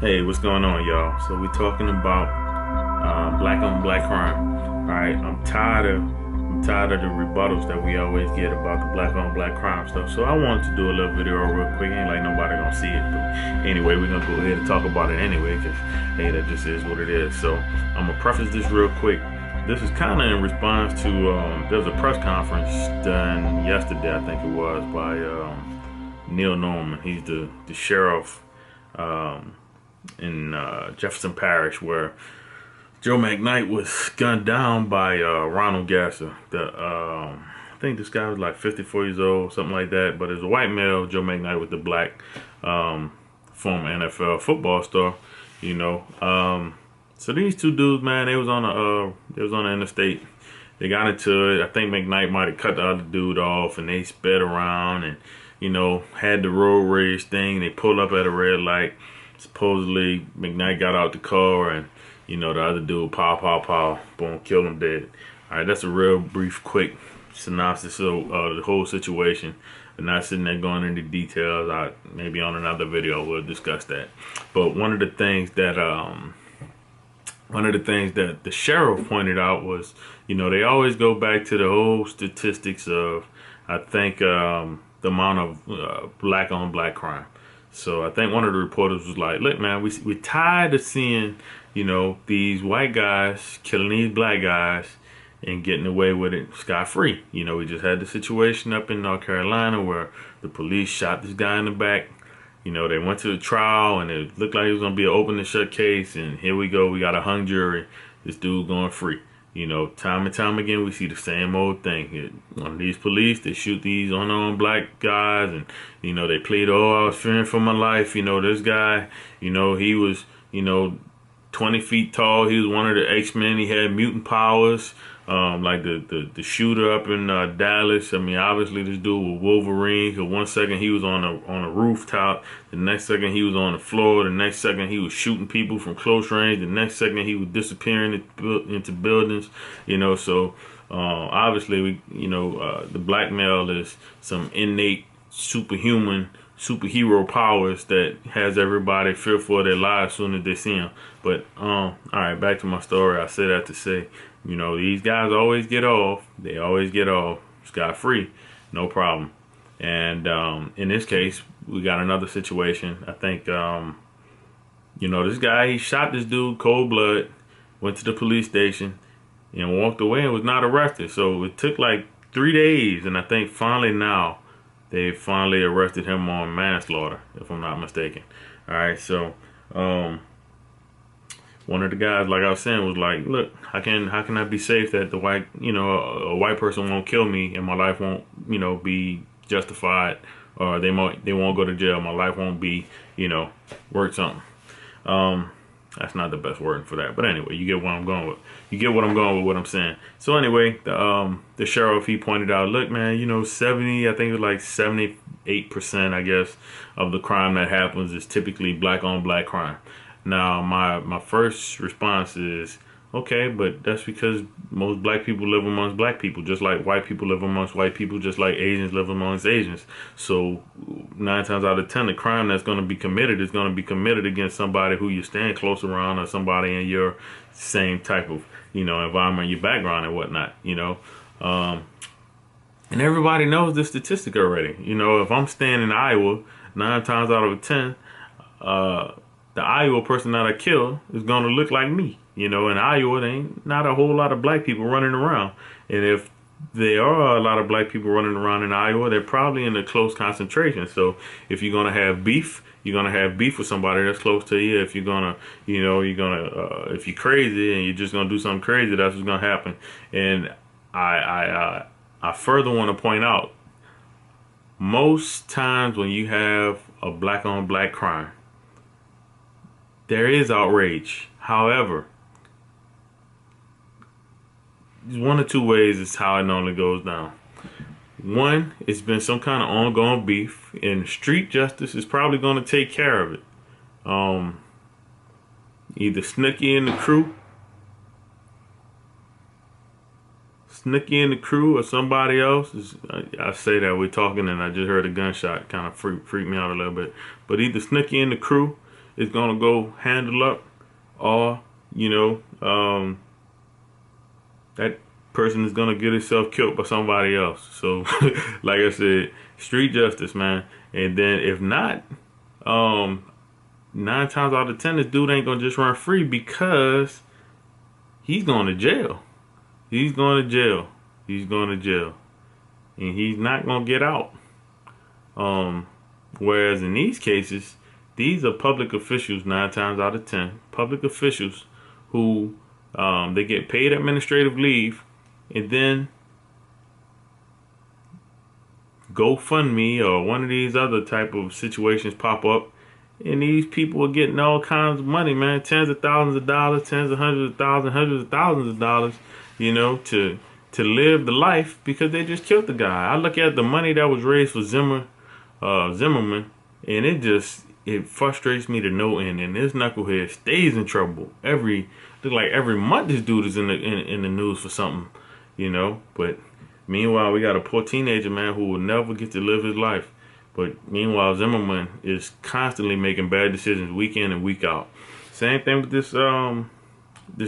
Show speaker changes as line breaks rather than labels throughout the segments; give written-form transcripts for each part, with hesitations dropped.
Hey, what's going on, y'all? So we're talking about black on black crime. All right, I'm tired of the rebuttals that we always get about the black on black crime stuff. So I wanted to do a little video real quick. Ain't like nobody gonna see it, but anyway, we're gonna go ahead and talk about it anyway, cause hey, that just is what it is. So I'm gonna preface this real quick. This is kind of in response to there was a press conference done yesterday, I think it was, by Neil Norman. He's the sheriff. Um, in Jefferson Parish, where Joe Mcknight was gunned down by Ronald Gasser. I think this guy was like 54 years old, something like that. But as a white male, Joe Mcknight was the black former NFL football star. You know, so these two dudes, man, they was on the interstate. They got into it. I think McKnight might have cut the other dude off, and they sped around and had the road rage thing. They pulled up at a red light. Supposedly, McKnight got out the car and, the other dude, pow, boom, killed him dead. All right, that's a real brief, quick synopsis of the whole situation. I'm not sitting there going into details. Maybe on another video we'll discuss that. But one of the things that the sheriff pointed out was, they always go back to the whole statistics of, I think, the amount of black on black crime. So I think one of the reporters was like, look, man, we're tired of seeing, these white guys killing these black guys and getting away with it scot-free. We just had the situation up in North Carolina where the police shot this guy in the back. They went to the trial and it looked like it was going to be an open and shut case. And here we go. We got a hung jury. This dude going free. Time and time again, we see the same old thing. One of these police, they shoot these unarmed black guys, and, they plead, oh, I was fearing for my life. This guy, he was, 20 feet tall. He was one of the X-Men. He had mutant powers, like the shooter up in Dallas. I mean, obviously this dude was Wolverine. Cause one second he was on a rooftop, the next second he was on the floor, the next second he was shooting people from close range, the next second he was disappearing into buildings. So obviously the black male is some innate superhero powers that has everybody fearful of their lives as soon as they see him. But all right, back to my story. I say that to say, these guys always get off. They always get off scot free, no problem. And in this case, we got another situation. I think this guy, he shot this dude cold blood, went to the police station, and walked away and was not arrested. So it took like 3 days, and I think finally now they finally arrested him on manslaughter, if I'm not mistaken. All right, so one of the guys, like I was saying, was like, "Look, how can I be safe that the white, a white person won't kill me and my life won't, be justified, or they won't go to jail. My life won't be, worth something." That's not the best word for that, but anyway, you get what I'm going with. You get what I'm going with what I'm saying. So anyway, the sheriff, he pointed out, look, man, 70, I think it was like 78%, I guess, of the crime that happens is typically black on black crime. Now, my first response is, okay, but that's because most black people live amongst black people, just like white people live amongst white people, just like Asians live amongst Asians. So 9 times out of 10, the crime that's going to be committed is going to be committed against somebody who you stand close around, or somebody in your same type of, environment, your background and whatnot, and everybody knows this statistic already. If I'm staying in Iowa, 9 times out of 10, the Iowa person that I kill is going to look like me. In Iowa, there ain't not a whole lot of black people running around. And if there are a lot of black people running around in Iowa, they're probably in a close concentration. So if you're going to have beef, you're going to have beef with somebody that's close to you. If you're going to, if you're crazy and you're just going to do something crazy, that's what's going to happen. And I further want to point out, most times when you have a black on black crime, there is outrage. However, one or two ways is how it normally goes down. One, it's been some kind of ongoing beef, and street justice is probably going to take care of it. Either Snooki and the crew, or somebody else. I say that we're talking, and I just heard a gunshot, kind of freaked me out a little bit. But either Snooki and the crew, is gonna go handle up, or that person is gonna get himself killed by somebody else. So, like I said, street justice, man. And then if not, 9 times out of 10, this dude ain't gonna just run free because he's going to jail. He's going to jail. He's going to jail, and he's not gonna get out. Whereas in these cases, these are public officials 9 times out of 10. Public officials who they get paid administrative leave, and then GoFundMe or one of these other type of situations pop up, and these people are getting all kinds of money, man, tens of thousands of dollars, tens of hundreds of thousands, hundreds of thousands of dollars, to live the life because they just killed the guy. I look at the money that was raised for Zimmerman, and it frustrates me to no end. And this knucklehead stays in trouble every month. This dude is in the news for something, But meanwhile, we got a poor teenager, man, who will never get to live his life. But meanwhile, Zimmerman is constantly making bad decisions week in and week out. Same thing with this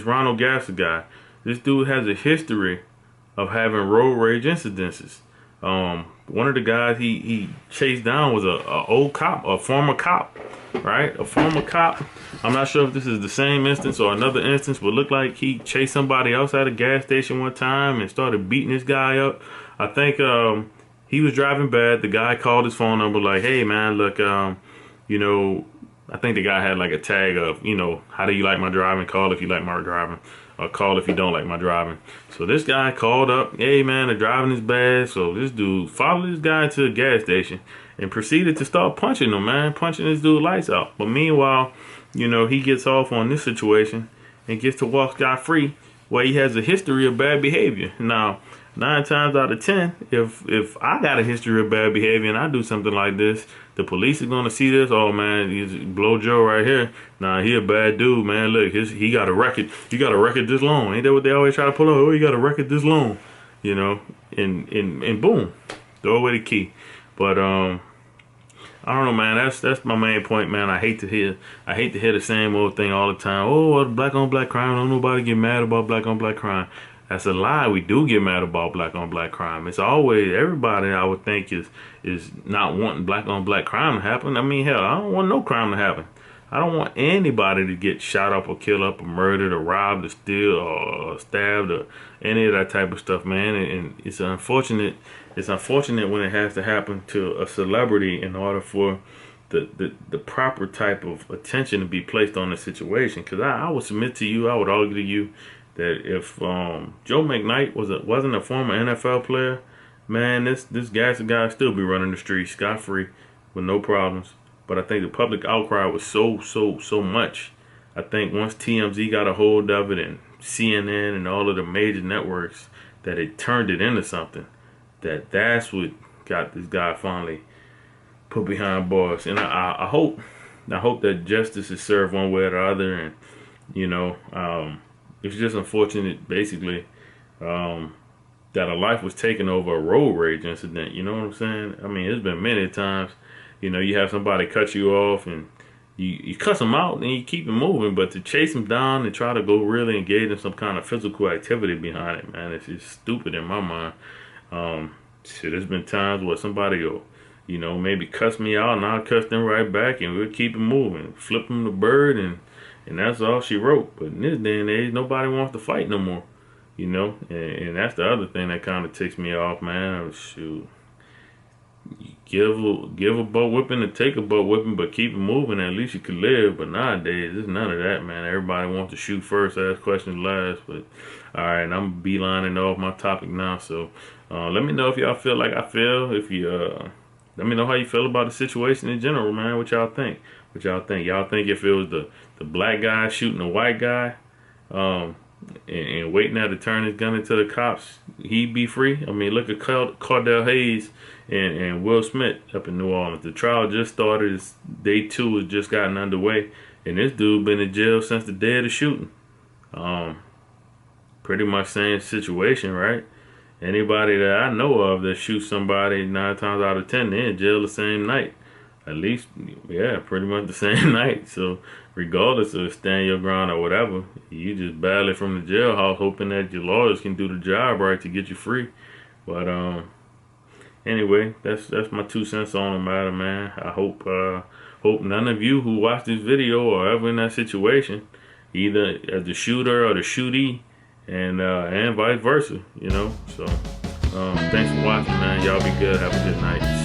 Ronald Gasser guy. This dude has a history of having road rage incidences. One of the guys he chased down was a former cop, right? A former cop. I'm not sure if this is the same instance or another instance, but looked like he chased somebody else at a gas station one time and started beating this guy up. I think he was driving bad. The guy called his phone number like, "Hey man, look, I think the guy had like a tag of, how do you like my driving? Call if you like my driving, or call if you don't like my driving." So this guy called up, "Hey man, the driving is bad." So this dude followed this guy to a gas station and proceeded to start punching him, man, punching this dude lights out. But meanwhile, he gets off on this situation and gets to walk scot-free, where he has a history of bad behavior. Now, 9 times out of 10, if I got a history of bad behavior and I do something like this, the police are gonna see this. Oh man, he's Blow Joe right here. Nah, he a bad dude, man. Look, he got a record. He got a record this long. Ain't that what they always try to pull up? Oh, he got a record this long, and boom, throw away the key. But I don't know, man. That's my main point, man. I hate to hear the same old thing all the time. Oh, black on black crime. Don't nobody get mad about black on black crime. That's a lie. We do get mad about black on black crime. It's always everybody, I would think, is not wanting black on black crime to happen. I mean, hell, I don't want no crime to happen. I don't want anybody to get shot up or killed up or murdered or robbed or steal or stabbed or any of that type of stuff, man. And it's unfortunate. It's unfortunate when it has to happen to a celebrity in order for the proper type of attention to be placed on the situation. Because I would submit to you, I would argue to you, that if Joe Mcknight wasn't a former NFL player, man, this Gasser guy still be running the streets scot-free with no problems. But I think the public outcry was so much. I think once TMZ got a hold of it and CNN and all of the major networks, that it turned it into something. That's what got this guy finally put behind bars. And I hope that justice is served one way or the other. And it's just unfortunate, basically, that a life was taken over a road rage incident. You know what I'm saying? I mean, it's been many times. You have somebody cut you off and you cuss them out and you keep it moving. But to chase them down and try to go really engage in some kind of physical activity behind it, man, it's just stupid in my mind. There's been times where somebody will, maybe cuss me out and I'll cuss them right back and we'll keep it moving. Flip them the bird and that's all she wrote. But in this day and age, nobody wants to fight no more, and that's the other thing that kind of ticks me off, man. Shoot, you give a butt whipping and take a butt whipping, but keep it moving. At least you could live. But nowadays, there's none of that, man. Everybody wants to shoot first, ask questions last. But all right, I'm beelining off my topic now. So let me know if y'all feel like I feel. If you let me know how you feel about the situation in general, man. What y'all think? Y'all think if it was the black guy shooting the white guy, and waiting there to turn his gun into the cops, he'd be free? I mean, look at Cardell Hayes and Will Smith up in New Orleans. The trial just started. Day 2 has just gotten underway, and this dude been in jail since the day of the shooting. Pretty much same situation, right? Anybody that I know of that shoots somebody 9 times out of 10, they're in jail the same night. at least, yeah, pretty much the same night. So regardless of stand your ground or whatever, you just battle it from the jailhouse, hoping that your lawyers can do the job right to get you free. But anyway, that's my 2 cents on the matter, man. I hope none of you who watch this video are ever in that situation, either as the shooter or the shootee, and vice versa. You know. So thanks for watching, man. Y'all be good. Have a good night.